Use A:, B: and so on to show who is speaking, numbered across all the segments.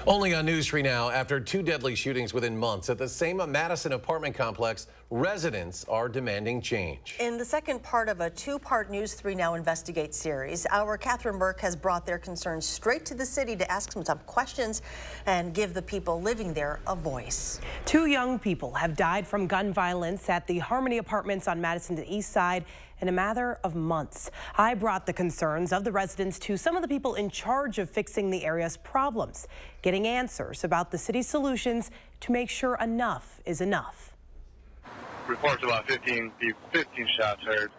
A: Only on News 3 now, after two deadly shootings within months at the same Madison apartment complex, residents are demanding change.
B: In the second part of a two-part News 3 Now Investigate series, our Catherine Burke has brought their concerns straight to the city to ask some tough questions and give the people living there a voice.
C: Two young people have died from gun violence at the Harmony Apartments on Madison's east side in a matter of months. I brought the concerns of the residents to some of the people in charge of fixing the area's problems, getting answers about the city's solutions to make sure enough is enough.
D: Reports about 15 shots heard.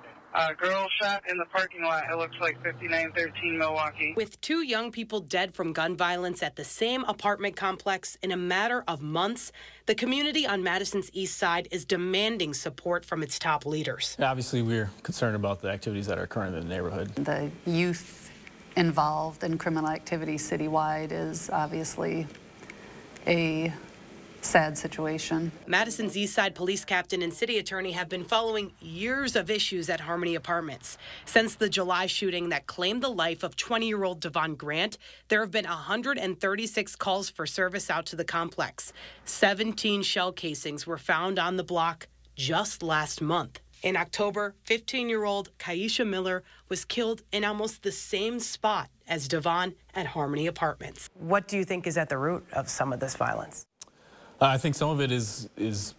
E: Girl shot in the parking lot. It looks like 5913 Milwaukee.
C: With two young people dead from gun violence at the same apartment complex in a matter of months, the community on Madison's east side is demanding support from its top leaders.
F: Obviously, we're concerned about the activities that are occurring in the neighborhood.
G: The youth involved in criminal activity citywide is obviously a sad situation.
C: Madison's East Side police captain and city attorney have been following years of issues at Harmony Apartments. Since the July shooting that claimed the life of 20-year-old Devon Grant, there have been 136 calls for service out to the complex. 17 shell casings were found on the block just last month. In October, 15-year-old Kaisha Miller was killed in almost the same spot as Devon at Harmony Apartments. What do you think is at the root of some of this violence?
F: I think some of it is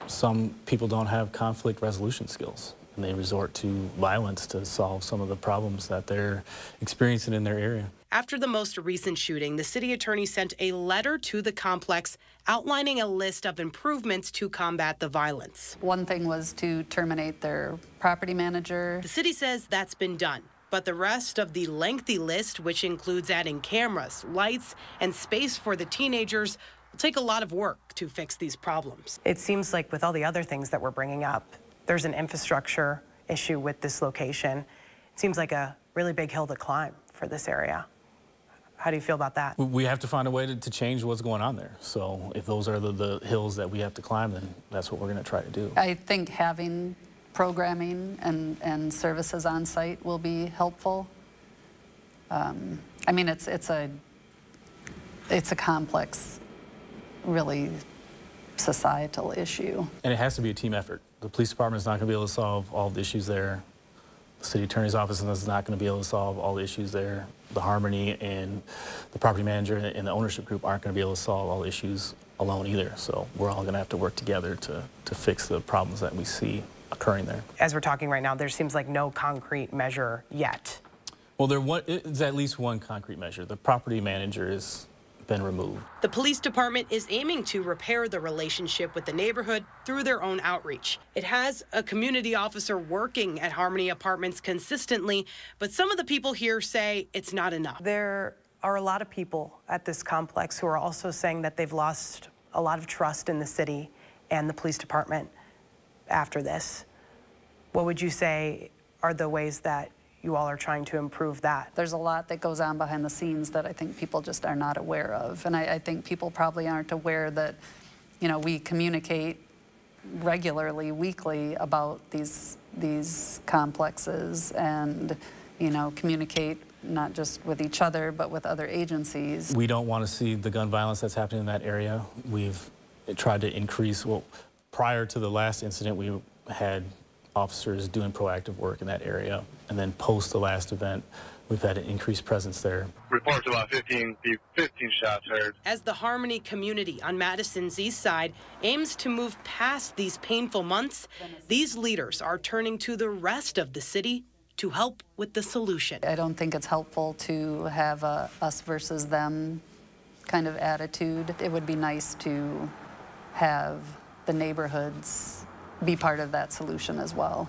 F: some people don't have conflict resolution skills, and they resort to violence to solve some of the problems that they're experiencing in their area.
C: After the most recent shooting, the city attorney sent a letter to the complex outlining a list of improvements to combat the violence.
G: One thing was to terminate their property manager.
C: The city says that's been done, but the rest of the lengthy list, which includes adding cameras, lights, and space for the teenagers, will take a lot of work to fix these problems. It seems like with all the other things that we're bringing up, there's an infrastructure issue with this location. It seems like a really big hill to climb for this area. How do you feel about that?
F: We have to find a way to change what's going on there. So if those are the hills that we have to climb, then that's what we're going to try to do.
G: I think having programming and services on site will be helpful. I mean, it's a complex, really societal issue.
F: And it has to be a team effort. The police department is not going to be able to solve all the issues there. The city attorney's office is not going to be able to solve all the issues there. The Harmony and the property manager and the ownership group aren't going to be able to solve all the issues alone either. So we're all going to have to work together to fix the problems that we see occurring there. As we're talking right now, there seems like no concrete measure yet. Well, there is at least one concrete measure. The property manager has been removed.
C: The police department is aiming to repair the relationship with the neighborhood through their own outreach. It has a community officer working at Harmony Apartments consistently, but some of the people here say it's not enough. There are a lot of people at this complex who are also saying that they've lost a lot of trust in the city and the police department after this. What would you say are the ways that you all are trying to improve that?
G: There's a lot that goes on behind the scenes that I think people just are not aware of. And I think people probably aren't aware that, you know, we communicate regularly, weekly about these complexes and, you know, communicate not just with each other, but with other agencies.
F: We don't want to see the gun violence that's happening in that area. We've tried to increase, well, prior to the last incident, we had officers doing proactive work in that area. And then post the last event, we've had an increased presence there.
D: Reports about 15 shots heard.
C: As the Harmony community on Madison's east side aims to move past these painful months, these leaders are turning to the rest of the city to help with the solution.
G: I don't think it's helpful to have a us versus them kind of attitude. It would be nice to have the neighborhoods be part of that solution as well.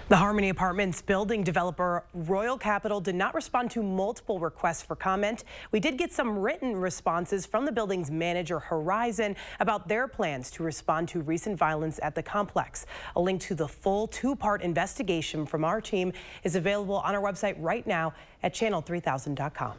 C: The Harmony Apartments building developer Royal Capital did not respond to multiple requests for comment. We did get some written responses from the building's manager Horizon about their plans to respond to recent violence at the complex. A link to the full two-part investigation from our team is available on our website right now at channel3000.com.